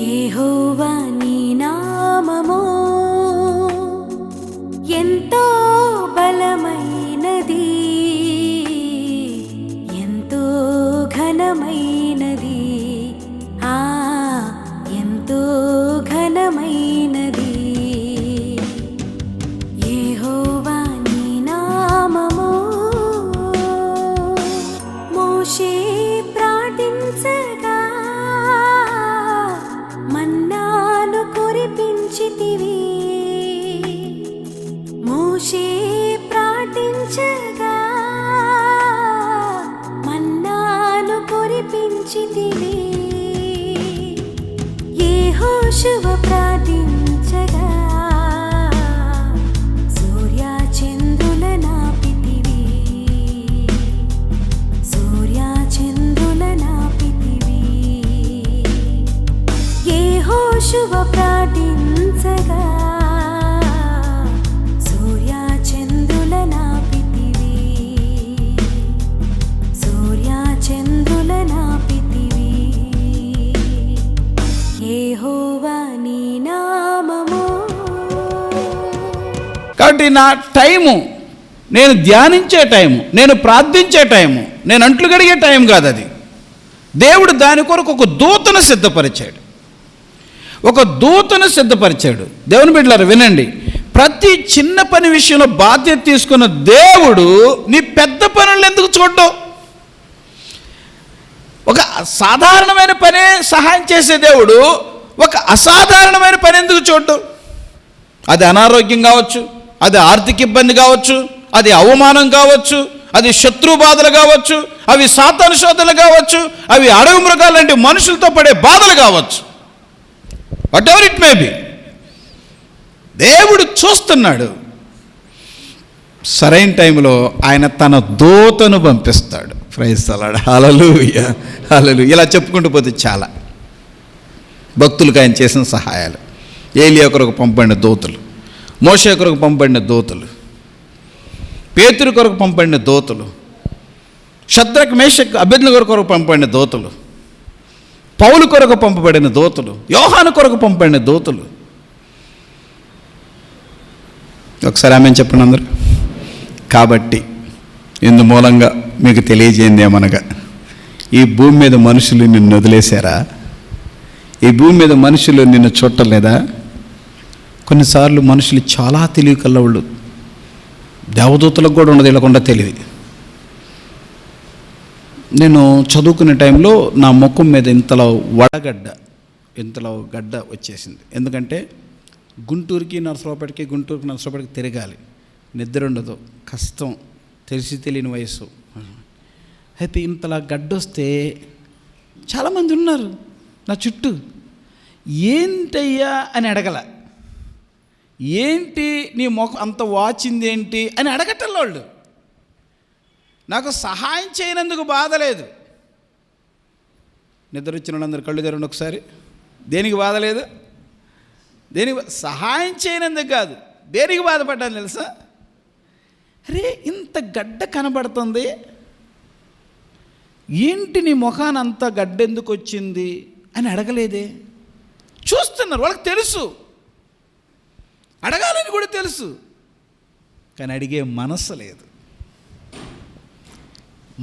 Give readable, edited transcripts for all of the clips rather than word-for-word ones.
యెహోవా నీ నామము ఎంతో బలమైనది, ఎంతో ఘనమైనది, ఎంతో ఘనమైనది. యెహోవా నీ నామము. మోషే ప్రార్థించగా మన్నాను కురిపించితివి. మోషే ప్రార్థించగా మన్నాను కురిపించితివి. యెహోషువ ప్రార్థించగా సూర్య చంద్రుల నాపితివి. సూర్య చంద్రుల నాపితివి. యెహోషువ ప్రార్థించగా సూర్య చంద్రుల నాపితివి. సూర్య చంద్రుల నాపితివి. యెహోవా నీ నామము. కాబట్టి నా టైము, నేను ధ్యానించే టైము, నేను ప్రార్థించే టైము, నేను అంట్లు గడిగే టైం కాదు అది. దేవుడు దాని కొరకు ఒక దూతను సిద్ధపరిచాడు. ఒక దూతను సిద్ధపరిచాడు. దేవుని బిడ్డలారా వినండి, ప్రతి చిన్న పని విషయంలో బాధ్యత తీసుకున్న దేవుడు నీ పెద్ద పనులను ఎందుకు చూడడం? ఒక సాధారణమైన పనే సహాయం చేసే దేవుడు ఒక అసాధారణమైన పని ఎందుకు చూడడం? అది అనారోగ్యం కావచ్చు, అది ఆర్థిక ఇబ్బంది కావచ్చు, అది అవమానం కావచ్చు, అది శత్రు బాధలు కావచ్చు, అవి సాతాను శోధనలు కావచ్చు, అవి అడవి మృగాలు లాంటి మనుషులతో పడే బాధలు కావచ్చు. Whatever it may be, దేవుడు చూస్తున్నాడు. సరైన టైంలో ఆయన తన దూతను పంపిస్తాడు. Praise the lord. Hallelujah, hallelujah. ఇలా చెప్పుకుంటూ పోతే చాలా భక్తులకు ఆయన చేసిన సహాయాలు. ఏలియా కొరకు పంపబడిన దూతలు, మోషే కొరకు పంపబడిన దూతలు, పేతురు కొరకు పంపబడిన దూతలు, షద్రక్ మేషక్ అబేద్నెగో కొరకు పంపబడిన దూతలు, పౌలు కొరకు పంపబడిన దూతలు, యోహాను కొరకు పంపబడిన దూతలు. ఒకసారి ఆమె చెప్పండి అందరూ. కాబట్టి ఇందు మూలంగా మీకు తెలియజేయండి ఏమనగా, ఈ భూమి మీద మనుషులు నిన్ను వదిలేశారా? ఈ భూమి మీద మనుషులు నిన్ను చూడలేదా? కొన్నిసార్లు మనుషులు చాలా తెలివి కల్లవాళ్ళు, దేవదూతలకు కూడా ఉండదు వీళ్ళకుండా తెలివి. నేను చదువుకునే టైంలో నా ముఖం మీద ఇంతలో ఇంతలో గడ్డ వచ్చేసింది. ఎందుకంటే గుంటూరుకి నరసరావుపేటకి తిరగాలి, నిద్ర ఉండదు, కష్టం, తెలిసి తెలియని వయసు. అయితే ఇంతలా గడ్డొస్తే చాలామంది ఉన్నారు నా చుట్టూ. ఏంటయ్యా అని అడగల, ఏంటి నీ ముఖం అంత వాచింది ఏంటి అని అడగటం వాళ్ళు. నాకు సహాయం చేయనందుకు బాధ లేదు. నిద్ర వచ్చిన వాళ్ళందరూ కళ్ళు తెరండి ఒకసారి. దేనికి బాధ లేదు? దేనికి సహాయం చేయనందుకు కాదు, దేనికి బాధపడ్డాను తెలుసా? అరే ఇంత గడ్డ కనబడుతుంది, ఏంటి నీ ముఖాన అంత గడ్డ ఎందుకు వచ్చింది అని అడగలేదే. చూస్తున్నారు, వాళ్ళకి తెలుసు, అడగాలని కూడా తెలుసు, కానీ అడిగే మనస్సు లేదు.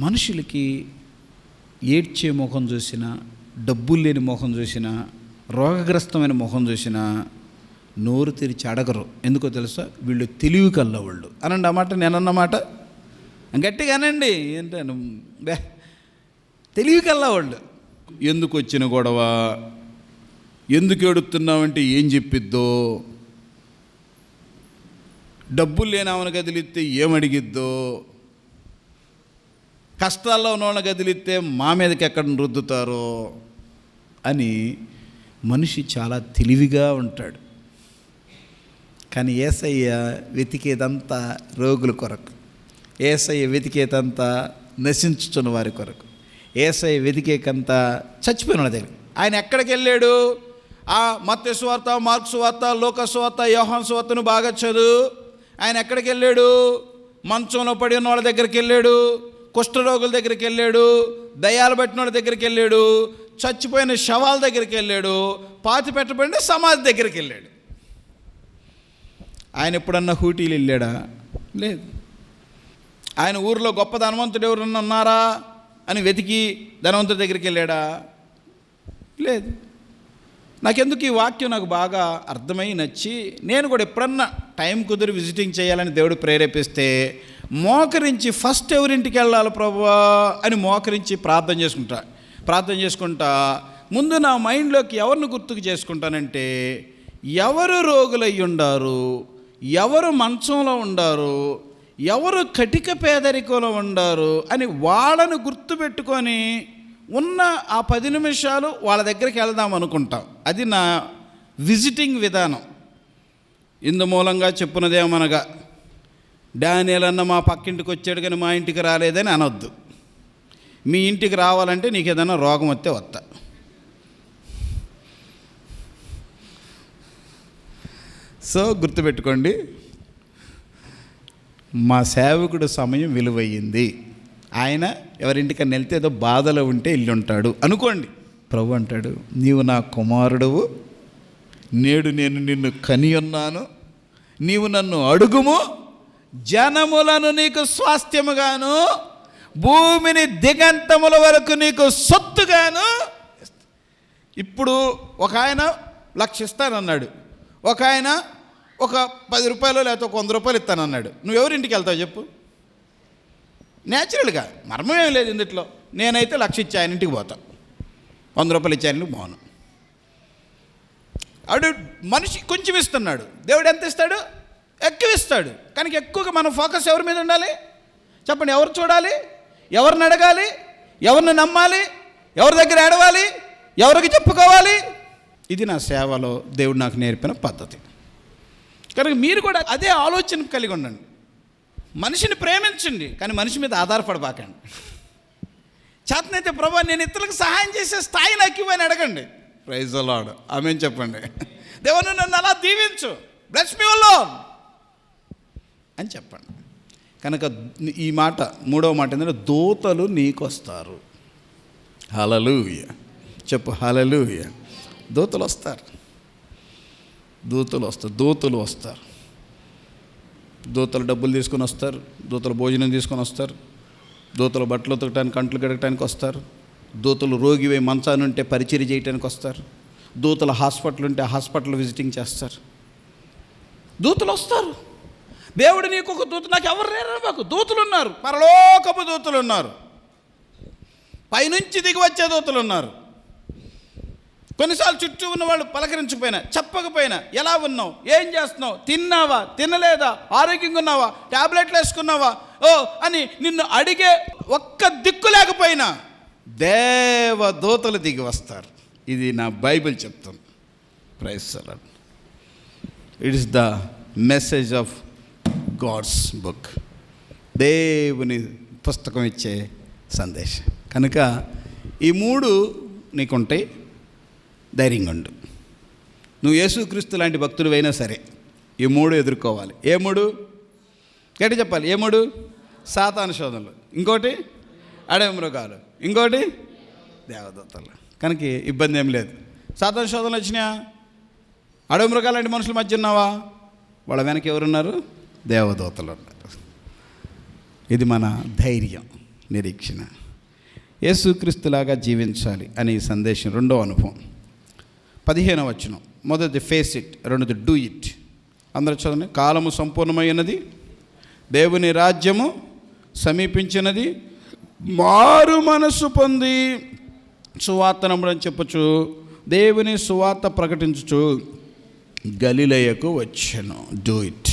మనుషులకి ఏడ్చే ముఖం చూసినా, డబ్బులు లేని ముఖం చూసినా, రోగగ్రస్తమైన ముఖం చూసినా నోరు తెరిచి అడగరు. ఎందుకో తెలుసా? వీళ్ళు తెలివి కల్లవాళ్ళు. అనండి ఆ మాట, నేనన్నమాట గట్టిగా అనండి. ఏంటను తెలివి కల్లవాళ్ళు. ఎందుకు వచ్చిన గొడవ, ఎందుకు ఏడుతున్నావంటే ఏం చెప్పిద్దో, డబ్బులు లేనామని కదిలిస్తే ఏమడిగిద్దో, కష్టాల్లో ఉన్నోళ్ళని కదిలిస్తే మా మీదకి ఎక్కడ రుద్దుతారో అని మనిషి చాలా తెలివిగా ఉంటాడు. కానీ యేసయ్య వెతికేదంతా రోగుల కొరకు, యేసయ్య వెతికేదంతా నశించుచున్న వారి కొరకు, యేసయ్య వెతికేకంతా చచ్చిపోయిన వాళ్ళ దగ్గర. ఆయన ఎక్కడికి వెళ్ళాడు? మత్తయి సువార్త, మార్కు సువార్త, లూకా సువార్త, యోహాను సువార్తను బాగా చదువు. ఆయన ఎక్కడికి వెళ్ళాడు? మంచంలో పడి ఉన్న వాళ్ళ దగ్గరికి వెళ్ళాడు, కుష్ఠరోగుల దగ్గరికి వెళ్ళాడు, దయ్యాలు పట్టిన వాళ్ళ దగ్గరికి వెళ్ళాడు, చచ్చిపోయిన శవాల దగ్గరికి వెళ్ళాడు, పాతి పెట్టబడిన సమాధి దగ్గరికి వెళ్ళాడు. ఆయన ఎప్పుడన్నా హూటీలు వెళ్ళాడా? లేదు. ఆయన ఊరిలో గొప్ప ధనవంతుడు ఎవరన్నా ఉన్నారా అని వెతికి ధనవంతుడి దగ్గరికి వెళ్ళాడా? లేదు. నాకెందుకు ఈ వాక్యం నాకు బాగా అర్థమై నచ్చి నేను కూడా ఎప్పుడన్నా టైం కుదిరి విజిటింగ్ చేయాలని దేవుడు ప్రేరేపిస్తే మోకరించి ఫస్ట్ ఎవరింటికి వెళ్ళాలి ప్రభువా అని మోకరించి ప్రార్థన చేసుకుంటా ముందు నా మైండ్లోకి ఎవరిని గుర్తుకు చేసుకుంటానంటే, ఎవరు రోగులై ఉండారు, ఎవరు మంచంలో ఉండారు, ఎవరు కటిక పేదరికంలో ఉండారు అని వాళ్ళను గుర్తుపెట్టుకొని ఉన్న ఆ 10 నిమిషాలు వాళ్ళ దగ్గరికి వెళ్దాం అనుకుంటాం. అది నా విజిటింగ్ విధానం. ఇందు మూలంగా చెప్పున్నదేమనగా, డానియేల్ అన్న మా పక్కింటికి వచ్చాడు కానీ మా ఇంటికి రాలేదని అనొద్దు. మీ ఇంటికి రావాలంటే నీకు ఏదైనా రోగం వస్తే వస్తా. సో గుర్తుపెట్టుకోండి, మా సేవకుడు సమయం విలువయ్యింది. ఆయన ఎవరింటికన్నా వెళ్తే ఏదో బాధలో ఉంటే ఇల్లు ఉంటాడు అనుకోండి. ప్రభు అంటాడు, నీవు నా కుమారుడువు, నేడు నేను నిన్ను కని ఉన్నాను, నీవు నన్ను అడుగుము, జనములను నీకు స్వాస్థ్యముగాను, భూమిని దిగంతముల వరకు నీకు సొత్తుగాను. ఇప్పుడు ఒక ఆయన 1,00,000 ఇస్తానన్నాడు, ఒక ఆయన ఒక 10 రూపాయలు లేకపోతే ఒక 100 రూపాయలు ఇస్తానన్నాడు. నువ్వు ఎవరింటికి వెళ్తావు చెప్పు? న్యాచురల్గా మర్మం ఏం లేదు ఇందుట్లో. నేనైతే 1,00,000 ఇచ్చి ఆయన ఇంటికి పోతా, 100 రూపాయలు ఇచ్చి ఆయన ఇంటికి పోను. అడు మనిషి కొంచెం ఇస్తున్నాడు, దేవుడు ఎంత ఇస్తాడు? ఎక్కువ ఇస్తాడు. కానీ ఎక్కువగా మన ఫోకస్ ఎవరి మీద ఉండాలి చెప్పండి? ఎవరు చూడాలి? ఎవరిని అడగాలి? ఎవరిని నమ్మాలి? ఎవరి దగ్గర ఏడవాలి? ఎవరికి చెప్పుకోవాలి? ఇది నా సేవలో దేవుడు నాకు నేర్పిన పద్ధతి. కనుక మీరు కూడా అదే ఆలోచన కలిగి ఉండండి. మనిషిని ప్రేమించండి, కానీ మనిషి మీద ఆధారపడబాకండి. చేతనైతే ప్రభా నేను ఇతరులకు సహాయం చేసే స్థాయి నాకు ఇవ్వని అడగండి. Praise the lord. ఆమేన్ చెప్పండి. దేవుని నన్ను అలా దీవించు, బ్లెస్ మీ అలోన్ అని చెప్పండి. కనుక ఈ మాట, మూడవ మాట ఏంటంటే, దూతలు నీకు వస్తారు. హల్లెలూయా చెప్పు, హల్లెలూయా. దూతలు వస్తారు. దూతలు డబ్బులు తీసుకొని వస్తారు, దూతలు భోజనం తీసుకొని వస్తారు, దూతలు బట్టలు ఉతకడానికి, కంట్లు కడగటానికి వస్తారు, దూతలు రోగివై మంచాన్ని ఉంటే పరిచర్య చేయడానికి వస్తారు, దూతల హాస్పిటల్ ఉంటే హాస్పిటల్ విజిటింగ్ చేస్తారు. దూతలు వస్తారు. దేవుడు నీకు ఒక దూత, నాకు ఎవరు లేరు, మాకు దూతలు ఉన్నారు, పరలోకపు దూతలు ఉన్నారు, పైనుంచి దిగి వచ్చే దూతలు ఉన్నారు. కొన్నిసార్లు చుట్టూ ఉన్న వాళ్ళు పలకరించకపోయినా, చెప్పకపోయినా, ఎలా ఉన్నావు, ఏం చేస్తున్నావు, తిన్నావా, తినలేదా, ఆరోగ్యంగా ఉన్నావా, ట్యాబ్లెట్లు వేసుకున్నావా అని నిన్ను అడిగే ఒక్క దిక్కు లేకపోయినా దేవదూతలు దిగి వస్తారు. ఇది నా బైబిల్ చెప్తుంది. Praise the Lord. It is the message of God's book. దేవుని పుస్తకం ఇచ్చే సందేశం. కనుక ఈ 3 నీకుంటాయి. ధైర్యంగా ఉండు. నువ్వు యేసుక్రీస్తు లాంటి భక్తుడు అయినా సరే ఈ 3 ఎదుర్కోవాలి. ఏ 3? గట్టి చెప్పాలి. ఏ 3? సాతాను శోధనలు, ఇంకోటి అడవి మృగాలు, ఇంకోటి దేవదూతలు. కనుక ఇబ్బంది ఏం లేదు. సాతాను శోధనలు వచ్చినా, అడవి మృగాలు లాంటి మనుషుల మధ్య ఉన్నావా, వాళ్ళ వెనక ఎవరున్నారు? దేవదూతలు ఉన్నారు. ఇది మన ధైర్యం, నిరీక్షణ. యేసుక్రీస్తులాగా జీవించాలి అనే ఈ సందేశం. రెండో అనుభవం 15వ వచనం. మొదటిది ఫేస్ ఇట్, రెండోది డూ ఇట్. అందరూ చదవండి. కాలము సంపూర్ణమైనది, దేవుని రాజ్యము సమీపించినది, మారు మనసు పొంది సువార్త నమ్మడం చెప్పచ్చు, దేవుని సువార్త ప్రకటించుచు గలిలయకు వచ్చెను. Do it.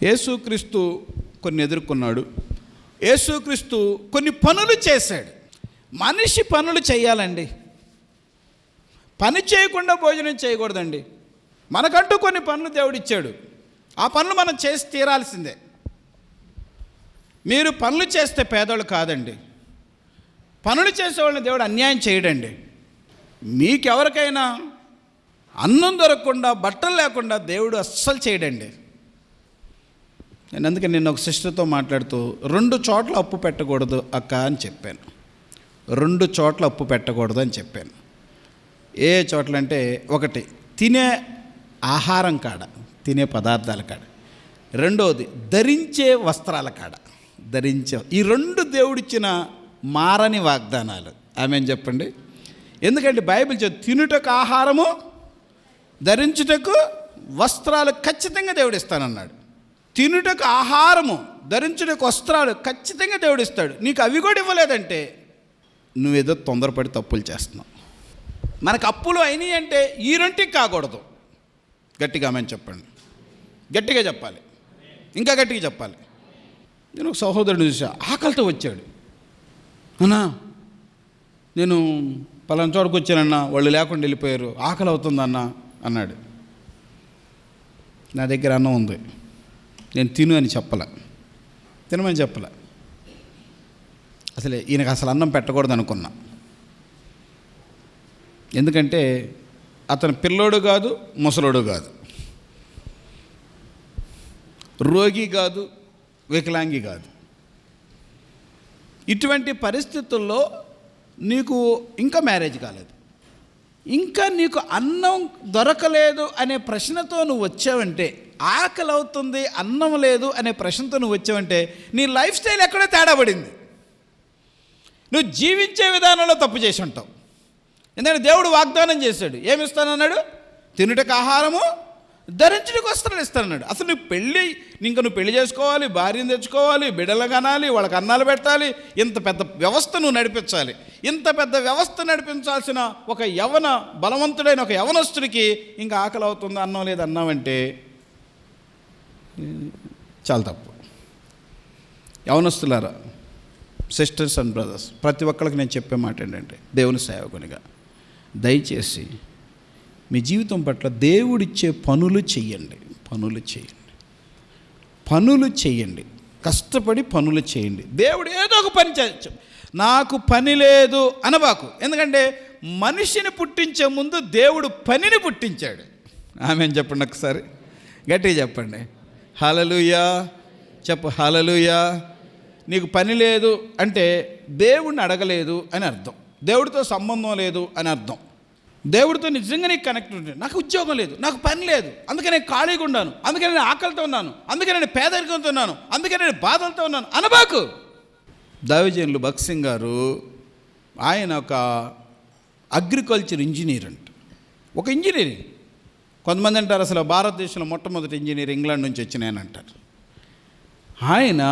యేసుక్రీస్తు కొన్ని ఎదుర్కొన్నాడు. యేసుక్రీస్తు కొన్ని పనులు చేశాడు. మనిషి పనులు చేయాలండి, పని చేయకుండా భోజనం చేయకూడదండి. మనకంటూ కొన్ని పనులు దేవుడు ఇచ్చాడు, ఆ పనులు మనం చేసి తీరాల్సిందే. మీరు పనులు చేస్తే పేదోళ్ళు కాదండి. పనులు చేసేవాళ్ళని దేవుడు అన్యాయం చేయడండి. మీకెవరికైనా అన్నం దొరకకుండా, బట్టలు లేకుండా దేవుడు అస్సలు చేయడండి. నేను అందుకని నిన్న ఒక సిస్టర్తో మాట్లాడుతూ 2 చోట్ల అప్పు పెట్టకూడదు అక్క అని చెప్పాను. 2 చోట్ల అప్పు పెట్టకూడదు అని చెప్పాను. ఏ చోట్ల అంటే, ఒకటి తినే ఆహారం కాడ, తినే పదార్థాల కాడ. రెండవది ధరించే వస్త్రాల కాడ. ఈ 2 దేవుడిచ్చిన మారని వాగ్దానాలు. ఆమేన్ చెప్పండి. ఎందుకంటే బైబిల్ తినుటకు ఆహారము, ధరించుటకు వస్త్రాలు ఖచ్చితంగా దేవుడిస్తానన్నాడు. తినుటకు ఆహారము, ధరించుటకు వస్త్రాలు ఖచ్చితంగా దేవుడిస్తాడు. నీకు అవి కూడా ఇవ్వలేదంటే నువ్వేదో తొందరపడి తప్పులు చేస్తున్నావు. మనకు అప్పులు అయినాయి అంటే ఈ 2కి కాకూడదు. గట్టిగా ఆమేన్ చెప్పండి. గట్టిగా చెప్పాలి, ఇంకా గట్టిగా చెప్పాలి. నేను ఒక సహోదరుడు చూసా, ఆకలితో వచ్చాడు. అన్నా నేను పలానా చోటుకు వచ్చానన్నా, వాళ్ళు లేకుండా వెళ్ళిపోయారు, ఆకలి అవుతుందన్నా అన్నాడు. నా దగ్గర అన్నం ఉంది, నేను తిను అని చెప్పలే, తినమని చెప్పలే. ఈయనకు అసలు అన్నం పెట్టకూడదు అనుకున్నా. ఎందుకంటే అతను పిల్లోడు కాదు, ముసలోడు కాదు, రోగి కాదు, వికలాంగి కాదు. ఇటువంటి పరిస్థితుల్లో నీకు ఇంకా మ్యారేజ్ కాలేదు, ఇంకా నీకు అన్నం దొరకలేదు అనే ప్రశ్నతో నువ్వు వచ్చావంటే, ఆకలి అవుతుంది అన్నం లేదు అనే ప్రశ్నతో నువ్వు వచ్చావంటే నీ లైఫ్ స్టైల్ ఎక్కడో తేడా పడింది. నువ్వు జీవించే విధానంలో తప్పు చేసి ఉంటావు. ఎందుకంటే దేవుడు వాగ్దానం చేశాడు, ఏమిస్తానన్నాడు? తినుటకు ఆహారము, ధరించుటకు వస్త్రాలు ఇస్తానన్నాడు. అసలు నువ్వు పెళ్లి చేసుకోవాలి, భార్యను తెచ్చుకోవాలి, బిడ్డలు కనాలి, వాళ్ళకి అన్నాలు పెట్టాలి, ఇంత పెద్ద వ్యవస్థ నువ్వు నడిపించాలి. ఇంత పెద్ద వ్యవస్థ నడిపించాల్సిన ఒక బలవంతుడైన ఒక యవనస్తుడికి ఇంకా ఆకలి అవుతుంది, అన్నం లేదు అన్నావంటే చాలా తప్పు. యవనస్తులారా, సిస్టర్స్ అండ్ బ్రదర్స్, ప్రతి ఒక్కరికి నేను చెప్పే మాట ఏంటంటే, దేవుని సేవకునిగా దయచేసి మీ జీవితం పట్ల దేవుడిచ్చే పనులు చేయండి. కష్టపడి పనులు చేయండి. దేవుడు ఏదో ఒక పని చేయొచ్చు. నాకు పని లేదు అనబాకు. ఎందుకంటే మనిషిని పుట్టించే ముందు దేవుడు పనిని పుట్టించాడు. ఆమేన్ చెప్పండి, ఒకసారి గట్టిగా చెప్పండి. హల్లెలూయా చెప్పు, హల్లెలూయా. నీకు పని లేదు అంటే దేవుడిని అడగలేదు అని అర్థం, దేవుడితో సంబంధం లేదు అని అర్థం. దేవుడితో నిజంగా నీకు కనెక్ట్ ఉంటుంది. నాకు ఉద్యోగం లేదు, నాకు పని లేదు, అందుకే నేను ఖాళీగా ఉన్నాను, అందుకే నేను ఆకలితో ఉన్నాను, అందుకే నేను పేదరికంతో ఉన్నాను, అందుకే నేను బాధలతో ఉన్నాను అనబాకు. దైవజనులు భగత్ సింగ్ గారు, ఆయన ఒక అగ్రికల్చర్ ఇంజనీర్ అంట. ఒక ఇంజనీరింగ్, కొంతమంది అంటారు అసలు భారతదేశంలో మొట్టమొదటి ఇంజనీర్ ఇంగ్లాండ్ నుంచి వచ్చినాయని అంటారు. ఆయన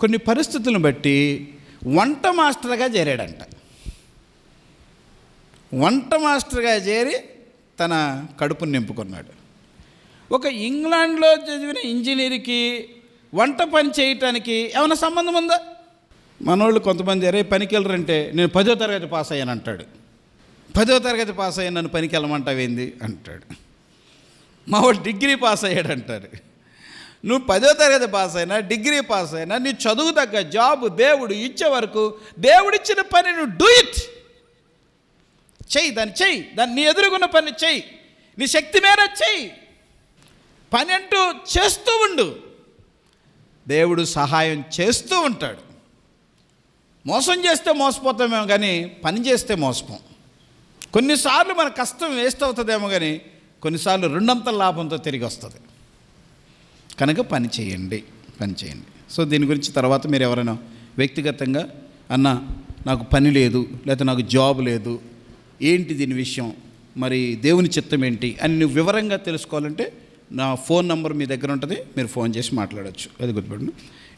కొన్ని పరిస్థితులను బట్టి వంట మాస్టర్గా చేరాడంట. వంట మాస్టర్గా చేరి తన కడుపును నింపుకున్నాడు. ఒక ఇంగ్లాండ్లో చదివిన ఇంజనీర్కి వంట పని చేయటానికి ఏమైనా సంబంధం ఉందా? మనోళ్ళు కొంతమంది అరే పనికి వెళ్ళరంటే, నేను 10వ తరగతి పాస్ అయ్యాను అంటాడు. 10వ తరగతి పాస్ అయ్యాను, నన్ను పనికి వెళ్ళమంటావేంది అంటాడు. మా వాడు డిగ్రీ పాస్ అయ్యాడు అంటారు. నువ్వు 10వ తరగతి పాస్ అయినా, డిగ్రీ పాస్ అయినా, నీ చదువు తగ్గ జాబు దేవుడు ఇచ్చే వరకు దేవుడిచ్చిన పని నువ్వు డూ ఇట్, చెయ్యి. దాన్ని నీ ఎదురుగున్న పని చెయ్యి, నీ శక్తి మేర చెయ్యి. పని అంటూ చేస్తూ ఉండు, దేవుడు సహాయం చేస్తూ ఉంటాడు. మోసం చేస్తే మోసపోతామేమో కానీ పని చేస్తే మోసపోం. కొన్నిసార్లు మన కష్టం వేస్ట్ అవుతుందేమో కానీ కొన్నిసార్లు 2 లాభంతో తిరిగి వస్తుంది. కనుక పని చేయండి. సో దీని గురించి తర్వాత మీరు ఎవరైనా వ్యక్తిగతంగా అన్న నాకు పని లేదు, లేకపోతే నాకు జాబ్ లేదు, ఏంటి దీని విషయం, మరి దేవుని చిత్తం ఏంటి అని నువ్వు వివరంగా తెలుసుకోవాలంటే నా ఫోన్ నంబర్ మీ దగ్గర ఉంటుంది, మీరు ఫోన్ చేసి మాట్లాడవచ్చు. అది గుర్తుపెట్టండి.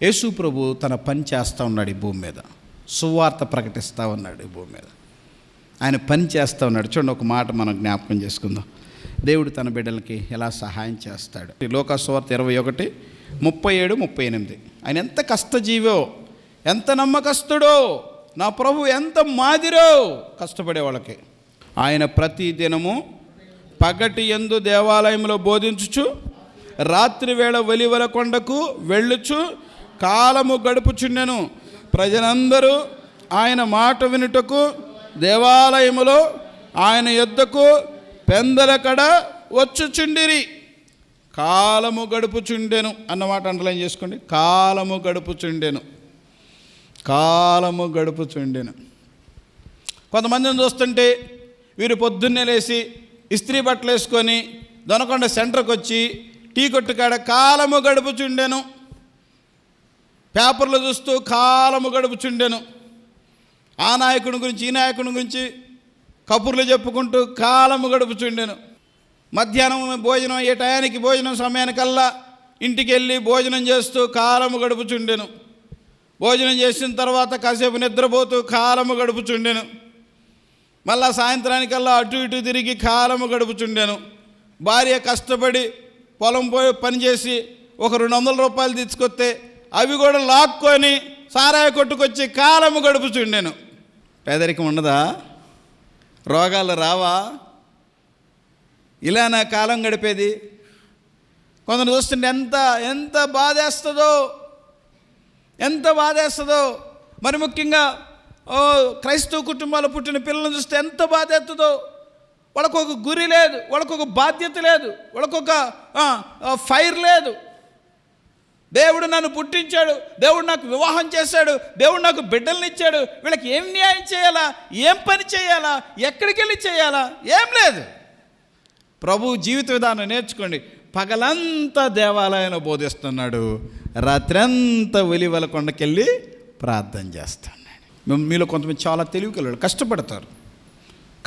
యేసు ప్రభు తన పని చేస్తూ ఉన్నాడు ఈ భూమి మీద, సువార్త ప్రకటిస్తూ ఉన్నాడు ఈ భూమి మీద, ఆయన పని చేస్తూ ఉన్నాడు. చూడండి, ఒక మాట మనం జ్ఞాపకం చేసుకుందాం. దేవుడు తన బిడ్డలకి ఎలా సహాయం చేస్తాడు. లోకా సువార్త 21:37-38. ఆయన ఎంత కష్టజీవో, ఎంత నమ్మకస్తుడో, నా ప్రభు ఎంత మాదిరో కష్టపడే వాళ్ళకి. ఆయన ప్రతి దినము పగటి యందు దేవాలయంలో బోధించుచు, రాత్రి వేళ ఒలీవల కొండకు వెళ్ళుచు కాలము గడుపుచుండెను. ప్రజలందరూ ఆయన మాట వినుటకు దేవాలయములో ఆయన యొద్దకు పెందల కడ వచ్చుచుండిరి. కాలము గడుపుచుండెను అన్నమాట అండర్లైన్ చేసుకోండి. కాలము గడుపుచుండెను, కాలము గడుపుచుండెను. కొంతమందిని చూస్తుంటే వీరు పొద్దున్నే లేచి ఇస్త్రీ బట్టలు వేసుకొని దొనకొండ సెంటర్కి వచ్చి టీ కొట్టు కాడ కాలము గడుపుచుండెను, పేపర్లు చూస్తూ కాలము గడుపుచుండెను, ఆ నాయకుని గురించి ఈ నాయకుని గురించి కబుర్లు చెప్పుకుంటూ కాలము గడుపుచుండెను. మధ్యాహ్నం భోజనం అయ్యే టయానికి భోజనం సమయానికల్లా ఇంటికి వెళ్ళి భోజనం చేస్తూ కాలము గడుపుచుండెను. భోజనం చేసిన తర్వాత కాసేపు నిద్రపోతూ కాలము గడుపుచుండెను. మళ్ళా సాయంత్రానికల్లా అటు ఇటు తిరిగి కాలము గడుపుచుండెను. భార్య కష్టపడి పొలం పోయి పనిచేసి ఒక 200 రూపాయలు తీసుకొస్తే అవి కూడా లాక్కొని సారాయి కొట్టుకొచ్చి కాలము గడుపుచుండెను. పేదరికం ఉండదా? రోగాలు రావా? ఇలా నా కాలం గడిపేది. కొందరు చూస్తుంటే ఎంత బాధేస్తుందో, ఎంత బాధేస్తుందో. మరి ముఖ్యంగా క్రైస్తవ కుటుంబాలు పుట్టిన పిల్లలను చూస్తే ఎంత బాధేస్తుందో. వాళ్ళకు ఒక గురి లేదు, వాళ్ళకు ఒక బాధ్యత లేదు, వాళ్ళకు ఒక ఫైర్ లేదు. దేవుడు నన్ను పుట్టించాడు, దేవుడు నాకు వివాహం చేశాడు, దేవుడు నాకు బిడ్డల్ని ఇచ్చాడు, వీళ్ళకి ఏం న్యాయం చేయాలా, ఏం పని చేయాలా, ఎక్కడికి వెళ్ళి చేయాలా, ఏం లేదు. ప్రభు జీవిత విధానం నేర్చుకోండి. పగలంతా దేవాలయంలో బోధిస్తున్నాడు, రాత్రంతా వెలివల కొండకెళ్ళి ప్రార్థన చేస్తున్నాడు. మీలో కొంతమంది చాలా తెలివికలవాళ్ళు, కష్టపడతారు,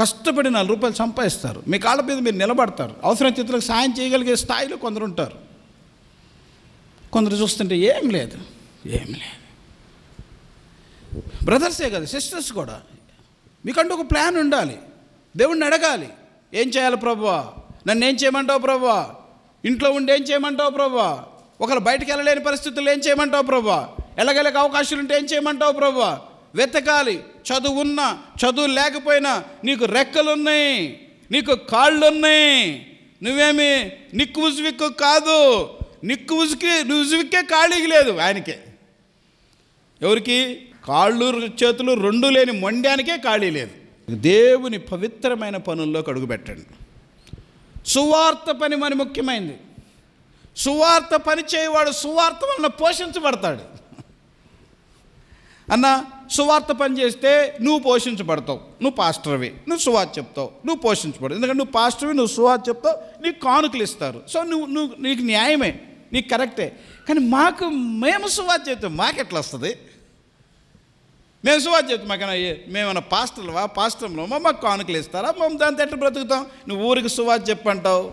కష్టపడి 4 రూపాయలు సంపాదిస్తారు, మీ కాళ్ళ మీద మీరు నిలబడతారు, అవసరమైతే ఇతరులకు సాయం చేయగలిగే స్థాయిలో కొందరు ఉంటారు. కొందరు చూస్తుంటే ఏం లేదు. బ్రదర్సే కదా, సిస్టర్స్ కూడా. మీకంటూ ఒక ప్లాన్ ఉండాలి. దేవుణ్ణి అడగాలి, ఏం చేయాలి ప్రభువా, నన్ను ఏం చేయమంటావు ప్రభువా, ఇంట్లో ఉండి ఏం చేయమంటావు ప్రభువా, ఒకరు బయటకు వెళ్ళలేని పరిస్థితుల్లో ఏం చేయమంటావు ప్రభువా, వెళ్ళగలిగే అవకాశాలు ఉంటే ఏం చేయమంటావు ప్రభువా. వెతకాలి. చదువు ఉన్నా చదువు లేకపోయినా నీకు రెక్కలున్నాయి, నీకు కాళ్ళున్నాయి. నువ్వేమి నిక్కు ఉజువిక్కు కాదు. నిక్కు ఉజువిక్కే ఖాళీకి లేదు ఆయనకే. ఎవరికి? కాళ్ళు చేతులు 2 లేని మొండానికే ఖాళీ లేదు. దేవుని పవిత్రమైన పనుల్లోకి అడుగుపెట్టండి. సువార్త పని మరి ముఖ్యమైనది. సువార్త పని చేయవాడు సువార్త వలన పోషించబడతాడు. అన్న సువార్త పని చేస్తే నువ్వు పోషించబడతావు, నువ్వు పాస్టర్వి, నువ్వు సువార్త చెప్తావు, నువ్వు పోషించబడతావు. ఎందుకంటే నువ్వు పాస్టర్వి, నువ్వు సువార్త చెప్తావు, నీకు కానుకలు ఇస్తారు. సో నీకు న్యాయమే, నీకు కరెక్టే. కానీ మేము సువార్త చెప్తాం, మాకెట్లా వస్తుంది? మేము సువార్త చెప్తాం, మాకైనా మేమన్నా పాస్టర్లో మాకు కానుకలు ఇస్తారా? మేము దాంతో ఎట్లా బ్రతుకుతాం? నువ్వు ఊరికి సువార్త చెప్పంటావు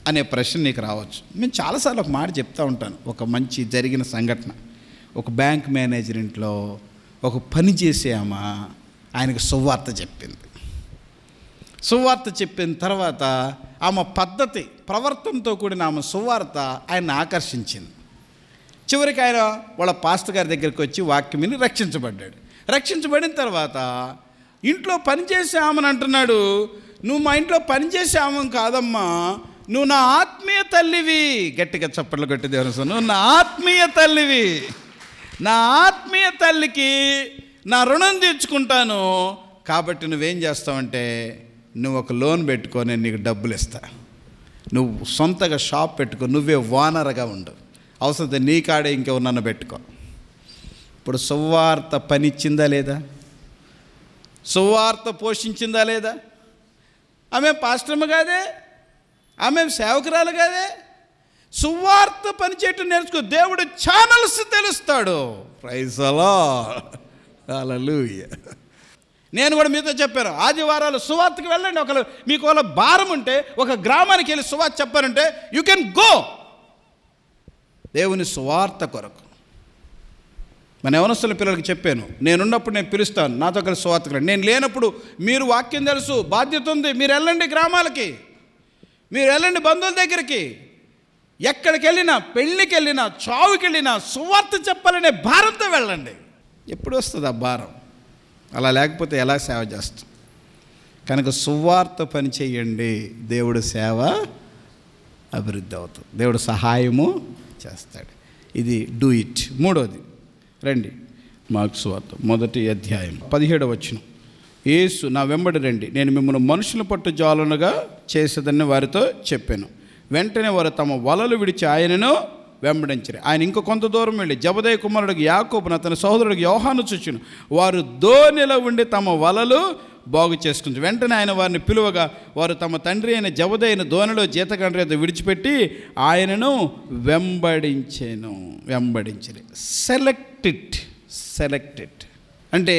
అనే ప్రశ్న నీకు రావచ్చు. నేను చాలాసార్లు ఒక మాట చెప్తూ ఉంటాను. ఒక మంచి జరిగిన సంఘటన. ఒక బ్యాంక్ మేనేజర్ ఇంట్లో ఒక పని చేసే ఆయనకు సువార్త చెప్పింది. సువార్త చెప్పిన తర్వాత ఆమె పద్ధతి, ప్రవర్తనతో కూడిన ఆమె సువార్త ఆయన ఆకర్షించింది. చివరికి ఆయన వాళ్ళ పాస్టర్ గారి దగ్గరికి వచ్చి వాక్యం విని రక్షించబడ్డాడు. రక్షించబడిన తర్వాత ఇంట్లో పనిచేసే ఆమెను అంటున్నాడు, నువ్వు మా ఇంట్లో పనిచేసే ఆమెను కాదమ్మా, నువ్వు నా ఆత్మీయ తల్లివి. గట్టిగా చప్పట్లు కొట్టి దేవుని, నువ్వు నా ఆత్మీయ తల్లివి. నా ఆత్మీయ తల్లికి నా రుణం తీర్చుకుంటాను. కాబట్టి నువ్వేం చేస్తావంటే, నువ్వు ఒక లోన్ పెట్టుకో, నేను నీకు డబ్బులు ఇస్తా. నువ్వు సొంతగా షాప్ పెట్టుకో, నువ్వే ఓనర్గా ఉండు, అవసరం నీ కాడే ఇంకెవరన్నా పెట్టుకో. ఇప్పుడు సువార్త పనిచ్చిందా లేదా? సువార్త పోషించిందా లేదా? ఆమె పాస్టర్మ కాదే, ఆమె సేవకురాలు కాదే. సువార్త పనిచేయటం నేర్చుకో. దేవుడు ఛానల్స్ తెలుస్తాడు. ప్రైజ్ ది లార్డ్, హల్లెలూయా. నేను కూడా మీతో చెప్పాను, ఆదివారాలు సువార్తకి వెళ్ళండి. మీకు వాళ్ళ భారం ఉంటే ఒక గ్రామానికి వెళ్ళి సువార్త చెప్పారంటే యూ కెన్ గో. దేవుని సువార్త కొరకు. మన యవనస్తుల పిల్లలకి చెప్పాను, నేనున్నప్పుడు నేను పిలుస్తాను, నాతో కలిసి సువార్తకు రండి. నేను లేనప్పుడు మీరు వాక్యం తెలుసు, బాధ్యత ఉంది, మీరు వెళ్ళండి గ్రామాలకి, మీరు వెళ్ళండి బంధువుల దగ్గరికి. ఎక్కడికి వెళ్ళినా, పెళ్ళికి వెళ్ళినా, చావుకి వెళ్ళినా సువార్త చెప్పాలనే భారంతో వెళ్ళండి. ఎప్పుడు వస్తుంది ఆ భారం? అలా లేకపోతే ఎలా సేవ చేస్తాం? కనుక సువార్త పని చేయండి, దేవుడు సేవ అభివృద్ధి అవుతుంది, దేవుడు సహాయము చేస్తాడు. ఇది డూ ఇట్. 3వది రండి, మార్కు సువార్త 1వ అధ్యాయం 17వ వచనం. యేసు, నా వెంబడి రండి, నేను మిమ్మల్ని మనుషుల పట్టు జాలనుగా చేసేదని వారితో చెప్పాను. వెంటనే వారు తమ వలలు విడిచి ఆయనను వెంబడించిరి. ఆయన ఇంక కొంత దూరం వెళ్ళి జబదయి కుమారుడికి యాకోబును అతని సహోదరుడికి యోహాను చూచును. వారు దోణిలో ఉండి తమ వలలు బాగు చేసుకుంటారు. వెంటనే ఆయన వారిని పిలువగా వారు తమ తండ్రి అయిన జబదయిన దోణిలో జీతకండ్రి యొద్ద విడిచిపెట్టి ఆయనను వెంబడించిరి. సెలెక్టెడ్ అంటే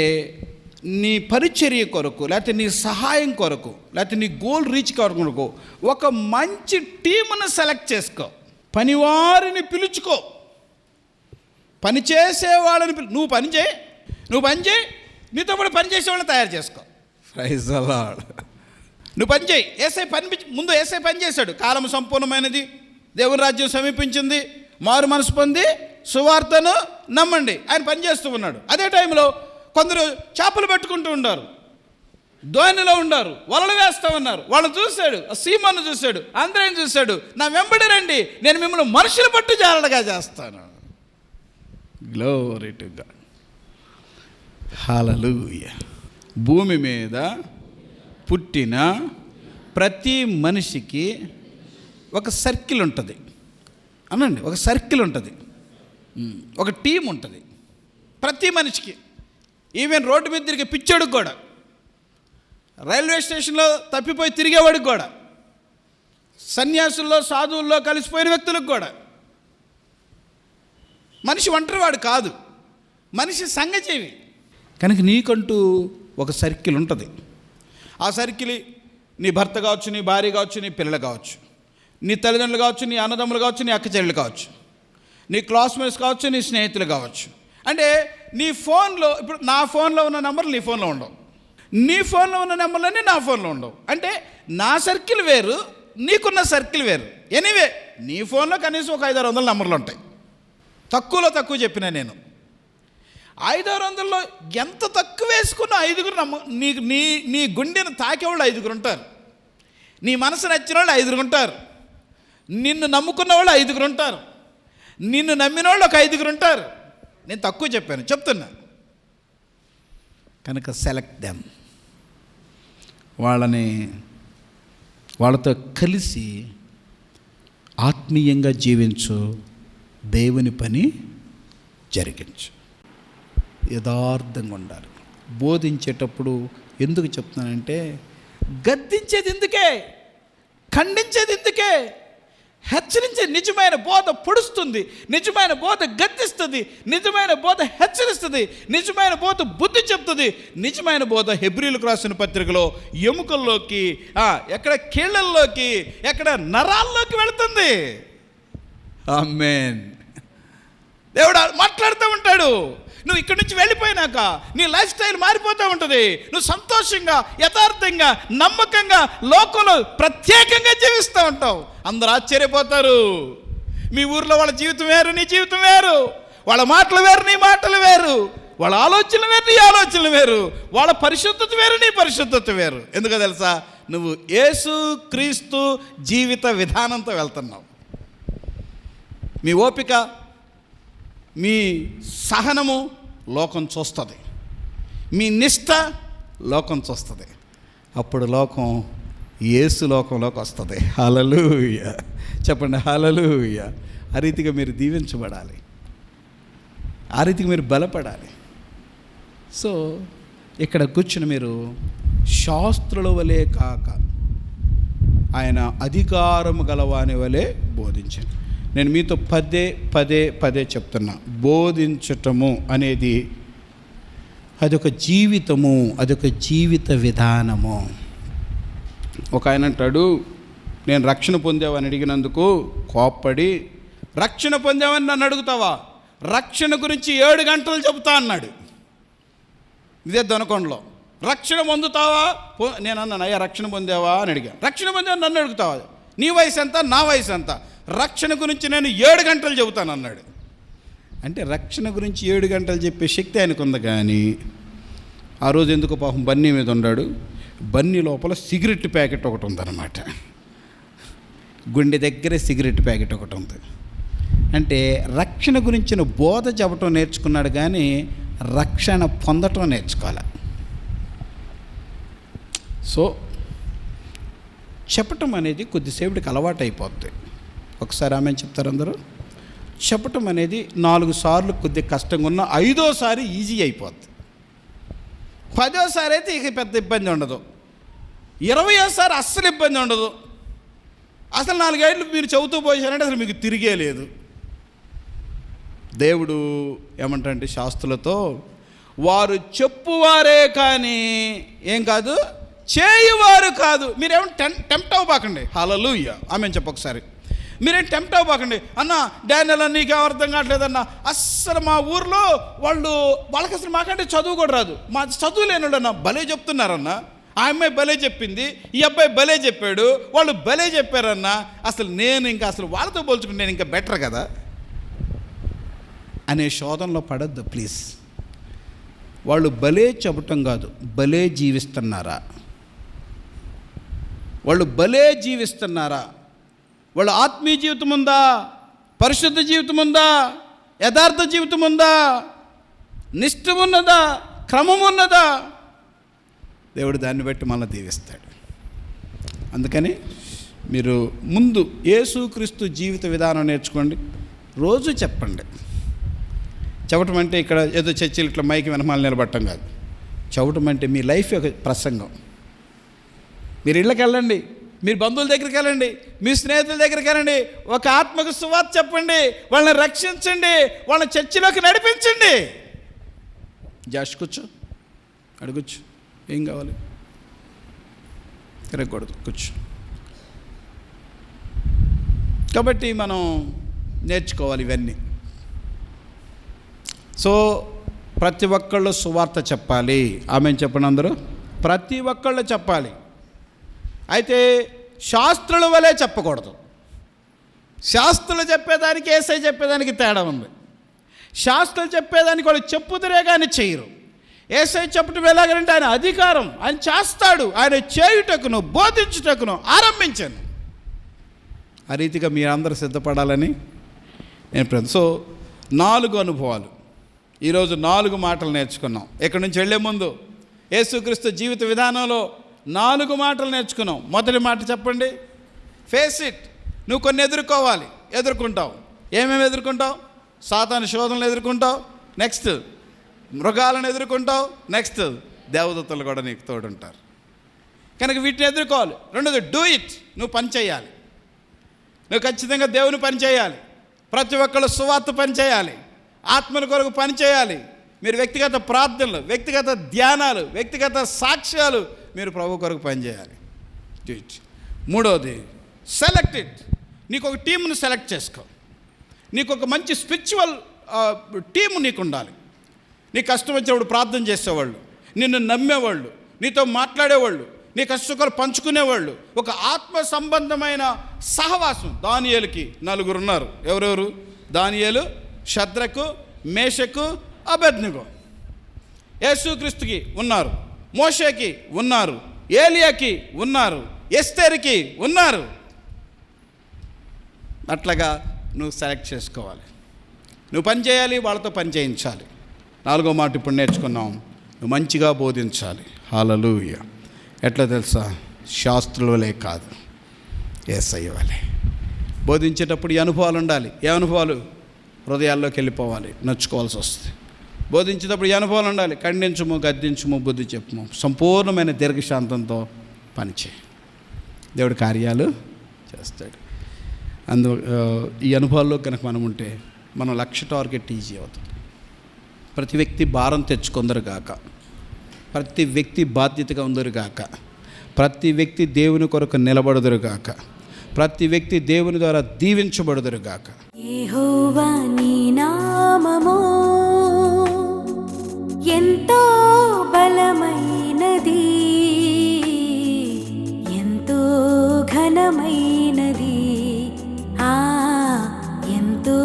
నీ పరిచర్య కొరకు, లేకపోతే నీ సహాయం కొరకు, లేకపోతే నీ గోల్ రీచ్ కొరకు ఒక మంచి టీమును సెలెక్ట్ చేసుకో. పనివారిని పిలుచుకో, పని చేసేవాళ్ళని నువ్వు పని చేయి, నీతో పాటు పని చేసేవాళ్ళని తయారు చేసుకో. Praise the Lord. నువ్వు పని చేయి. ముందు ఏసై పని చేశాడు. కాలం సంపూర్ణమైనది, దేవుని రాజ్యం సమీపించింది, మారు మనసు పొంది సువార్తను నమ్మండి, ఆయన పని చేస్తూ ఉన్నాడు. అదే టైంలో కొందరు చేపలు పెట్టుకుంటూ ఉన్నారు, ధోనిలో ఉన్నారు, వలలు వేస్తూ ఉన్నారు. వాళ్ళని చూశాడు, సీమోను చూశాడు, అందరం చూశాడు. నా వెంబడి రండి, నేను మిమ్మల్ని మనుషులు పట్టు జాలలుగా చేస్తాను. Glory to God. హల్లెలూయా. భూమి మీద పుట్టిన ప్రతి మనిషికి ఒక సర్కిల్ ఉంటుంది అనండి, ఒక సర్కిల్ ఉంటుంది, ఒక టీం ఉంటుంది ప్రతి మనిషికి. ఈవెన్ రోడ్డు మీద తిరిగే పిచ్చోడికి కూడా, రైల్వే స్టేషన్లో తప్పిపోయి తిరిగేవాడికి కూడా, సన్యాసుల్లో సాధువుల్లో కలిసిపోయిన వ్యక్తులకు కూడా. మనిషి ఒంటరివాడు కాదు, మనిషి సంఘజీవి. కనుక నీకంటూ ఒక సర్కిల్ ఉంటుంది. ఆ సర్కిల్ నీ భర్త కావచ్చు, నీ భార్య కావచ్చు, నీ పిల్లలు కావచ్చు, నీ తల్లిదండ్రులు కావచ్చు, నీ అన్నదమ్ములు కావచ్చు, నీ అక్క చెల్లెలు కావచ్చు, నీ క్లాస్మేట్స్ కావచ్చు, నీ స్నేహితులు కావచ్చు. అంటే నీ ఫోన్లో, ఇప్పుడు నా ఫోన్లో ఉన్న నెంబర్లు నీ ఫోన్లో ఉండవు, నీ ఫోన్లో ఉన్న నెంబర్లన్నీ నా ఫోన్లో ఉండవు. అంటే నా సర్కిల్ వేరు, నీకున్న సర్కిల్ వేరు. ఎనీవే నీ ఫోన్లో కనీసం ఒక 500-600 నెంబర్లు ఉంటాయి. తక్కువలో తక్కువ చెప్పినా నేను 500-600లో ఎంత తక్కువ వేసుకున్నా 5 నీ గుండెను తాకేవాళ్ళు 5 ఉంటారు, నీ మనసు నచ్చిన వాళ్ళు 5 ఉంటారు, నిన్ను నమ్ముకున్న వాళ్ళు 5 ఉంటారు, నిన్ను నమ్మిన వాళ్ళు ఒక 5 ఉంటారు. నేను తక్కువ చెప్పాను, చెప్తున్నా. కనుక సెలెక్ట్ దెమ్. వాళ్ళతో కలిసి ఆత్మీయంగా జీవించు, దేవుని పని జరిగించు, యథార్థంగా ఉండాలి. బోధించేటప్పుడు ఎందుకు చెప్తున్నానంటే, గద్దించేది ఎందుకే, ఖండించేది ఎందుకే, హెచ్చరించేది. నిజమైన బోధ పొడుస్తుంది, నిజమైన బోధ గద్దిస్తుంది, నిజమైన బోధ హెచ్చరిస్తుంది, నిజమైన బోధ బుద్ధి చెప్తుంది. నిజమైన బోధ హెబ్రీయులకు రాసిన పత్రికలో ఎముకల్లోకి, ఎక్కడ కీళ్ళల్లోకి, ఎక్కడ నరాల్లోకి వెళుతుంది. ఆమేన్. దేవుడు మాట్లాడుతూ ఉంటాడు. నువ్వు ఇక్కడి నుంచి వెళ్ళిపోయినాక నీ లైఫ్ స్టైల్ మారిపోతూ ఉంటుంది. నువ్వు సంతోషంగా, యథార్థంగా, నమ్మకంగా, లోకంలో ప్రత్యేకంగా జీవిస్తూ ఉంటావు. అందరూ ఆశ్చర్యపోతారు. మీ ఊర్లో వాళ్ళ జీవితం వేరు, నీ జీవితం వేరు, వాళ్ళ మాటలు వేరు, నీ మాటలు వేరు, వాళ్ళ ఆలోచనలు వేరు, నీ ఆలోచనలు వేరు, వాళ్ళ పరిశుద్ధత వేరు, నీ పరిశుద్ధత వేరు. ఎందుకో తెలుసా? నువ్వు యేసు క్రీస్తు జీవిత విధానంతో వెళ్తున్నావు. మీ ఓపిక, మీ సహనము లోకం చూస్తుంది, మీ నిష్ఠ లోకం చూస్తుంది. అప్పుడు లోకం యేసు లోకంలోకి వస్తుంది. హల్లెలూయా. చెప్పండి హల్లెలూయా. ఆ రీతిగా మీరు దీవించబడాలి, ఆ రీతిగా మీరు బలపడాలి. సో ఇక్కడ కూర్చుని మీరు శాస్త్రుల వలె కాక ఆయన అధికారము గలవాని వలె బోధించండి. నేను మీతో పదే చెప్తున్నా, బోధించటము అనేది అదొక జీవితము, అదొక జీవిత విధానము. ఒక ఆయన అంటాడు, నేను రక్షణ పొందావని అడిగినందుకు కోప్పడి, రక్షణ పొందావని నన్ను అడుగుతావా, రక్షణ గురించి 7 గంటలు చెబుతా అన్నాడు. ఇదే దొనకొండలో. రక్షణ పొందుతావా? నేను అన్నాను, అయ్యా రక్షణ పొందావా అని అడిగా. రక్షణ పొందావని నన్ను అడుగుతావా, నీ వయసు ఎంత, నా వయసు ఎంత, రక్షణ గురించి నేను 7 గంటలు చెబుతాను అన్నాడు. అంటే రక్షణ గురించి 7 గంటలు చెప్పే శక్తి ఆయనకు ఉంది. కానీ ఆ రోజు ఎందుకు పాపం బన్నీ మీద ఉన్నాడు. బన్నీ లోపల సిగరెట్ ప్యాకెట్ ఒకటి ఉందన్నమాట, గుండె దగ్గరే సిగరెట్ ప్యాకెట్ ఒకటి ఉంది. అంటే రక్షణ గురించిన బోధ చెప్పటం నేర్చుకున్నాడు, కానీ రక్షణ పొందటం నేర్చుకోవాలి. సో చెప్పటం అనేది కొద్దిసేపటికి అలవాటు అయిపోద్ది. ఒకసారి ఆమె చెప్తారు అందరూ. చెప్పటం అనేది 4 సార్లు కొద్దిగా కష్టంగా ఉన్న 5వసారి ఈజీ అయిపోద్ది. 10వసారి అయితే ఇక పెద్ద ఇబ్బంది ఉండదు. 20వసారి అస్సలు ఇబ్బంది ఉండదు. అసలు 4 ఏళ్ళు మీరు చెబుతూ పోయారంటే అసలు మీకు తిరిగే లేదు. దేవుడు ఏమంటారంటే శాస్త్రులతో, వారు చెప్పువారే కానీ ఏం కాదు, చేయువారు కాదు. మీరేమో టెంప్ట్ అవ్వబాకండి. హల్లెలూయా, ఆమెన్ చెప్పొకసారి. మీరేం టెంప్ట్ అవ్వబాకండి. అన్న డానియల్ నీకేం అర్థం కావట్లేదన్న, అస్సలు మా ఊర్లో వాళ్ళకి అసలు మాకంటే చదువు కూడా రాదు, మా చదువు లేనుడన్న భలే చెప్తున్నారన్న, ఆ అమ్మాయి భలే చెప్పింది, ఈ అబ్బాయి భలే చెప్పాడు, వాళ్ళు భలే చెప్పారన్న, అసలు నేను ఇంకా అసలు వాళ్ళతో పోల్చుకుంటే నేను ఇంకా బెటర్ కదా అనే శోధనలో పడద్దు ప్లీజ్. వాళ్ళు భలే చెప్పటం కాదు, భలే జీవిస్తున్నారా, వాళ్ళు భలే జీవిస్తున్నారా, వాళ్ళ ఆత్మీయ జీవితం ఉందా, పరిశుద్ధ జీవితం ఉందా, యథార్థ జీవితం ఉందా, నిష్ఠ ఉన్నదా, క్రమం ఉన్నదా, దేవుడు దాన్ని బట్టి మనల్ని దీవిస్తాడు. అందుకని మీరు ముందు యేసుక్రీస్తు జీవిత విధానం నేర్చుకోండి. రోజు చెప్పండి. చెప్పటం అంటే ఇక్కడ ఏదో చర్చిలు ఇట్లా మైకి వెనమాల నిలబడటం కాదు. చెప్పటం అంటే మీ లైఫ్ యొక్క ప్రసంగం. మీరు ఇళ్ళకి వెళ్ళండి, మీరు బంధువుల దగ్గరికి వెళ్ళండి, మీ స్నేహితుల దగ్గరికి వెళ్ళండి, ఒక ఆత్మకు సువార్త చెప్పండి, వాళ్ళని రక్షించండి, వాళ్ళని చర్చిలోకి నడిపించండి. జాష్ కూర్చో, అడుగుచ్చు, ఏం కావాలి, తిరగకూడదు, కూర్చో. కాబట్టి మనం నేర్చుకోవాలి ఇవన్నీ. సో ప్రతి ఒక్కళ్ళు సువార్త చెప్పాలి. ఆమెను చెప్పండి అందరూ. ప్రతి ఒక్కళ్ళు చెప్పాలి. అయితే శాస్త్రుల వలె చెప్పకూడదు. శాస్త్రులు చెప్పేదానికి యేసయ్య చెప్పేదానికి తేడా ఉంది. శాస్త్రులు చెప్పేదానికి వాళ్ళు చెప్పుదురే కానీ చేయరు. యేసయ్య చెప్పటం ఎలాగంటే ఆయన అధికారం, ఆయన చేస్తాడు, ఆయన చేయుటకును బోధించుటకును ఆరంభించాను. ఆ రీతిగా మీరందరూ సిద్ధపడాలని నేను సో 4 అనుభవాలు ఈరోజు 4 మాటలు నేర్చుకున్నాం. ఇక్కడి నుంచి వెళ్ళే ముందు యేసుక్రీస్తు జీవిత విధానంలో 4 మాటలు నేర్చుకున్నాం. మొదటి మాట చెప్పండి, ఫేస్ ఇట్. నువ్వు కొన్ని ఎదుర్కొంటావు. ఏమేమి ఎదుర్కొంటావు? సాతాను శోధనలు ఎదుర్కొంటావు, నెక్స్ట్ మృగాలను ఎదుర్కొంటావు, నెక్స్ట్ దేవదూతలు కూడా నీకు తోడుంటారు. కనుక వీటిని ఎదుర్కోవాలి. రెండోది డూ ఇట్. నువ్వు పని చేయాలి. నువ్వు ఖచ్చితంగా దేవుని పని చేయాలి. ప్రతి ఒక్కళ్ళు సువార్త పని చేయాలి, ఆత్మల కొరకు పని చేయాలి. మీరు వ్యక్తిగత ప్రార్థనలు, వ్యక్తిగత ధ్యానాలు, వ్యక్తిగత సాక్ష్యాలు మీరు ప్రభు కొరకు పని చేయాలి. Do it. మూడోది సెలెక్ట్ ఇట్. నీకు ఒక టీంను సెలెక్ట్ చేసుకో. నీకు ఒక మంచి స్పిరిచువల్ టీము నీకు ఉండాలి. నీ కష్టం వచ్చినప్పుడు ప్రార్థన చేసేవాళ్ళు, నిన్ను నమ్మేవాళ్ళు, నీతో మాట్లాడేవాళ్ళు, నీ కష్టాలు పంచుకునేవాళ్ళు, ఒక ఆత్మ సంబంధమైన సహవాసం. దానియేలుకి 4 ఉన్నారు. ఎవరెవరు? దానియేలు, షద్రకు, మేషకు, అబేద్నెగో. యేసుక్రీస్తుకి ఉన్నారు, మోషేకి ఉన్నారు, ఏలియాకి ఉన్నారు, ఎస్తేరుకి ఉన్నారు. అట్లాగా నువ్వు సెలెక్ట్ చేసుకోవాలి. నువ్వు పని చేయాలి, వాళ్ళతో పని చేయించాలి. 4వ మాట ఇప్పుడు నేర్చుకున్నాం, నువ్వు మంచిగా బోధించాలి. హల్లెలూయా. ఎట్లా తెలుసా? శాస్త్రుల వలే కాదు, యేసయ్య వలే. బోధించేటప్పుడు ఈ అనుభవాలు ఉండాలి. ఏ అనుభవాలు? హృదయాల్లోకి వెళ్ళిపోవాలి, నచ్చుకోవాల్సి వస్తుంది. బోధించేటప్పుడు ఈ అనుభవాలు ఉండాలి. ఖండించుము, గద్దించుము, బుద్ధి చెప్పుము, సంపూర్ణమైన దీర్ఘశాంతంతో పనిచేయి. దేవుడి కార్యాలు చేస్తాడు. ఈ అనుభవాల్లో కనుక మనం ఉంటే మనం లక్ష్య టార్గెట్ ఈజీ అవుతుంది. ప్రతి వ్యక్తి భారం తెచ్చుకుందరుగాక, ప్రతి వ్యక్తి బాధ్యతగా ఉందరుగాక, ప్రతి వ్యక్తి దేవుని కొరకు నిలబడుదురుగాక, ప్రతి వ్యక్తి దేవుని ద్వారా దీవించబడుదురుగాక. యెహోవా నీ నామము ఎంతో బలమైనది, ఎంతో ఘనమైనది, ఎంతో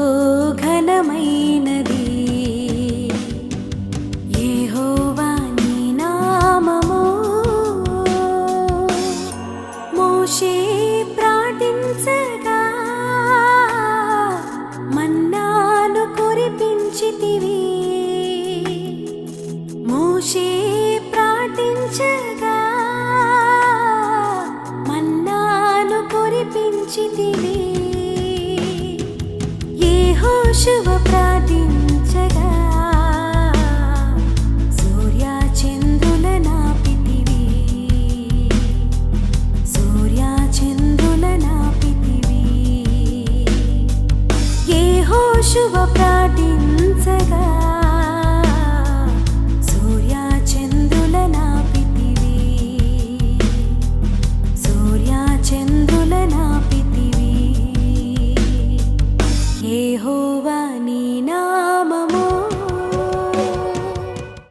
ఘనమైనది. యెహోవా నీ నామము. మోషే ప్రార్థించగా మన్నాను కురిపించితివి. మోషే ప్రార్థించగా మన్నా కురిపించితివి